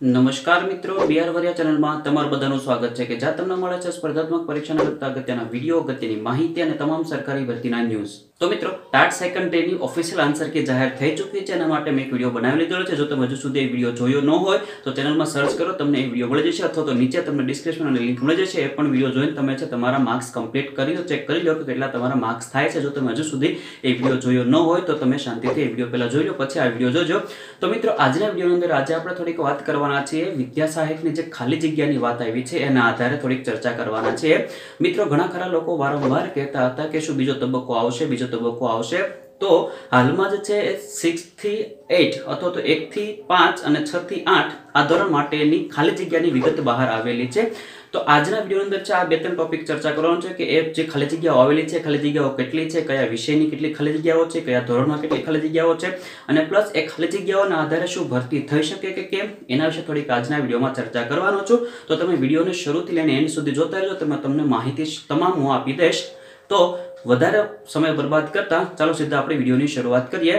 નમસ્કાર મિત્રો, બીઆર વરિયા ચેનલમાં તમારું બધાનું સ્વાગત છે કે જ્યાં તમને મળે છે સ્પર્ધાત્મક પરીક્ષાના લગતા અગત્યના વિડીયો, અગત્યની માહિતી અને તમામ સરકારી ભરતીના ન્યૂઝ। તો મિત્રો, ટાટ સેકન્ડરીની ઓફિશિયલ આન્સર કી જાહેર થઈ ચૂકી છે, એના માટે મેં એક વિડીયો બનાવી લીધેલો છે। જો તમે હજુ સુધી એ વિડીયો જોયો ન હોય તો ચેનલમાં સર્ચ કરો, તમને એ વિડીયો મળી જશે, અથવા તો નીચે તમને ડિસ્ક્રિપ્શન અને લિંક મળી જશે। એ પણ વિડીયો જોઈને તમે તમારા માર્ક્સ કમ્પ્લીટ કરી ચેક કરી લો કે કેટલા તમારા માર્ક્સ થાય છે। જો તમે હજુ સુધી એ વિડીયો જોયો ન હોય તો તમે શાંતિથી એ વિડીયો પહેલા જોઈ લો, પછી આ વિડીયો જોજો। તો મિત્રો, આજના વિડીયોની અંદર આજે આપણે થોડીક વાત કરવાના છીએ વિદ્યા સહાયકની જે ખાલી જગ્યાની વાત આવી છે એના આધારે થોડીક ચર્ચા કરવાના છે। મિત્રો, ઘણા ખરા લોકો વારંવાર કહેતા હતા કે શું બીજો તબક્કો આવશે, બીજો તબક્કો આવશે। તો હાલમાં જ છે 6 થી 8 અથવા તો 1 થી 5 અને 6 થી 8 આ ધોરણ માટેની ખાલી જગ્યાની વિગત બહાર આવેલી છે। તો આજના વિડીયોની અંદર છે આ બે ત્રણ ટોપિક ચર્ચા કરવાનો છે કે એ જે ખાલી જગ્યાઓ આવેલી છે, ખાલી જગ્યાઓ કેટલી છે, કયા વિષયની કેટલી ખાલી જગ્યાઓ છે, કયા ધોરણમાં કેટલી ખાલી જગ્યાઓ છે, અને પ્લસ એ ખાલી જગ્યાઓના આધારે શું ભરતી થઈ શકે કે કેમ, એના વિશે થોડીક આજના વિડીયોમાં ચર્ચા કરવાનો છું। તો તમે વિડીયોને શરૂથી લઈને એન્ડ સુધી જોતા રહેજો, તમને માહિતી તમામ હું આપી દઈશ। તો વધારે સમય બરબાદ કરતા ચાલો સીધા આપણે વિડીયોની શરૂઆત કરીએ।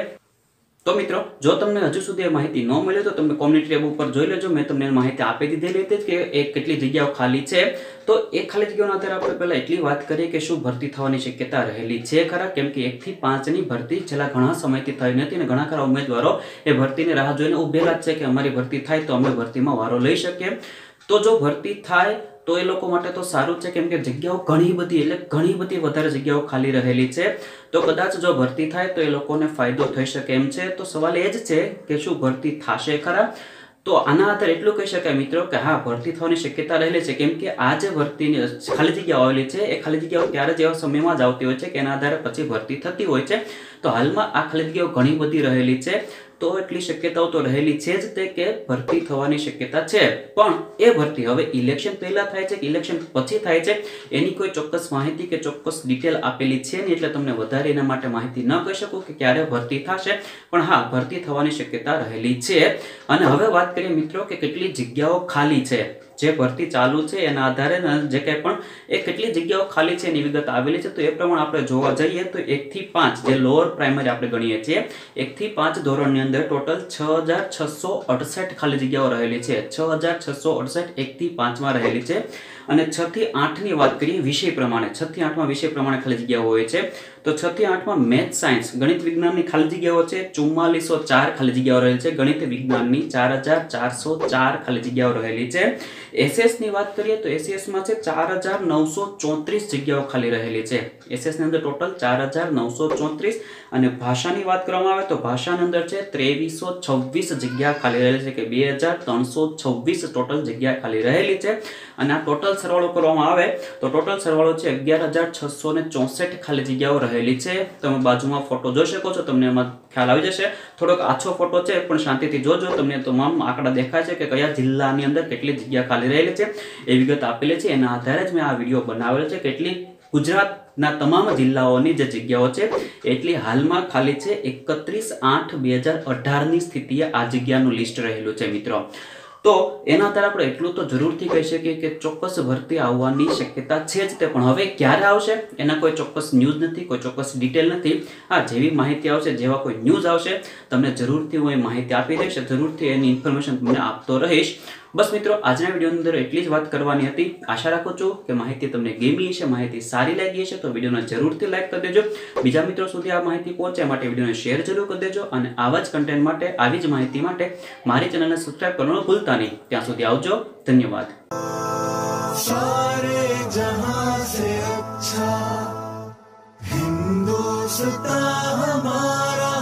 તો મિત્રો, જો તમને હજુ સુધી એ માહિતી ન મળે તો તમે કોમ્યુનિટી ટેબ ઉપર જોઈ લેજો, મેં તમને માહિતી આપી દીધેલી હતી કે એ કેટલી જગ્યાઓ ખાલી છે। તો એ ખાલી જગ્યાઓના આધારે આપણે પહેલા એટલી વાત કરીએ કે શું ભરતી થવાની શક્યતા રહેલી છે ખરા, કેમ કે 1 થી 5 ની ભરતી છેલ્લા ઘણા સમયથી થઈ નથી અને ઘણા ખરા ઉમેદવારો એ ભરતીની રાહ જોઈને ઉભેલા જ છે કે અમારી ભરતી થાય તો અમે ભરતીમાં વારો લઈ શકીએ। તો જો ભરતી થાય તો એ લોકો માટે તો સારું છે, કેમ કે જગ્યાઓ ઘણી બધી વધારે જગ્યાઓ ખાલી રહેલી છે। તો કદાચ જો ભરતી થાય તો એ લોકોને ફાયદો થઈ શકે એમ છે। તો સવાલ એ જ છે કે શું ભરતી થશે ખરા? તો આના આધારે એટલું કહી શકાય મિત્રો કે હા, ભરતી થવાની શક્યતા રહેલી છે, કેમ કે આ જે ભરતીની ખાલી જગ્યાઓ આવેલી છે એ ખાલી જગ્યાઓ ત્યારે જ એવા સમયમાં જ આવતી હોય છે કે એના આધારે પછી ભરતી થતી હોય છે। તો હાલમાં આ ખાલી જગ્યાઓ ઘણી બધી રહેલી છે, તો એટલી શક્યતાઓ તો રહેલી છે જ તે કે ભરતી થવાની શક્યતા છે। પણ એ ભરતી હવે ઇલેક્શન પહેલા થાય છે કે ઇલેક્શન પછી થાય છે એની કોઈ ચોક્કસ માહિતી કે ચોક્કસ ડિટેલ આપેલી છે નહીં, એટલે તમને વધારે એના માટે માહિતી ન કહી શકું કે ક્યારે ભરતી થશે। પણ હા, ભરતી થવાની શક્યતા રહેલી છે। અને હવે વાત કરીએ મિત્રો કે કેટલી જગ્યાઓ ખાલી છે। જે ભરતી ચાલુ છે એના આધારે જે કંઈ પણ એ કેટલી જગ્યાઓ ખાલી છે એની વિગત આવેલી છે। તો એ પ્રમાણે આપણે જોવા જઈએ તો 1 થી 5 જે લોઅર પ્રાઇમરી આપણે ગણીએ છીએ, 1 થી 5 ધોરણની અંદર ટોટલ 6668 ખાલી જગ્યાઓ રહેલી છે। 6668 1 થી 5 માં રહેલી છે। અને 6 થી 8 ની વાત કરીએ વિષય પ્રમાણે, 6 થી 8 માં વિષય પ્રમાણે ખાલી જગ્યાઓ હોય છે। તો 6 થી 8 માં મેથ, સાયન્સ, ગણિત વિજ્ઞાનની ખાલી જગ્યાઓ છે 4404 ખાલી જગ્યાઓ રહેલી છે। ગણિત વિજ્ઞાનની 4404 ખાલી જગ્યાઓ રહેલી છે। એસએસ ની વાત કરીએ તો એસએસ માં છે 4934 જગ્યાઓ ખાલી રહેલી છે। એસએસ ની અંદર ટોટલ 4934। અને ભાષાની વાત કરવામાં આવે તો ભાષાની અંદર છે 2326 જગ્યા ખાલી રહેલી છે કે 2326 ટોટલ જગ્યા ખાલી રહેલી છે। અને આ ટોટલ સરવાળો કરવામાં આવે તો ટોટલ સરવાળો છે 11664 ખાલી જગ્યાઓ રહેલી છે। તમે બાજુમાં ફોટો જોઈ શકો છો, તમને એમાં ખ્યાલ આવી જશે। થોડોક આછો ફોટો છે પણ શાંતિથી જોજો, તમને તમામ આંકડા દેખાય છે કે કયા જિલ્લાની અંદર કેટલી જગ્યા ખાલી રહેલી છે એ વિગત આપેલી છે। એના આધારે જ મેં આ વિડીયો બનાવેલો છે। કેટલી ગુજરાતના તમામ જિલ્લાઓની જે જગ્યાઓ છે એટલી હાલમાં ખાલી છે 31/8/2018 ની સ્થિતિએ આ જગ્યાનું લિસ્ટ રહેલું છે મિત્રો। તો એના આધારે આપણે એટલું તો જરૂરથી કહી શકીએ કે ચોક્કસ ભરતી આવવાની શક્યતા છે જ તે, પણ હવે ક્યારે આવશે એના કોઈ ચોક્કસ ન્યૂઝ નથી, કોઈ ચોક્કસ ડિટેલ નથી। હા, જેવી માહિતી આવશે, જેવા કોઈ ન્યૂઝ આવશે તમને જરૂરથી હું એ માહિતી આપી દઈશ, જરૂરથી એની ઇન્ફોર્મેશન તમને આપતો રહીશ। બસ મિત્રો, આજના વિડીયોની અંદર એટલી જ વાત કરવાની હતી। આશા રાખું છું કે માહિતી તમને ગમી હશે, માહિતી સારી લાગી હશે તો વિડીયોને જરૂરથી લાઈક કરી દેજો। બીજા મિત્રો સુધી આ માહિતી પહોંચે માટે વિડીયોને શેર જરૂર કરી દેજો। અને આવા જ કન્ટેન્ટ માટે, આવી જ માહિતી માટે મારી ચેનલને સબસ્ક્રાઇબ કરવાનું ભૂલતા નહીં। ત્યાં સુધી આવજો, ધન્યવાદ। सारे जहां से अच्छा हिंदुस्तान हमारा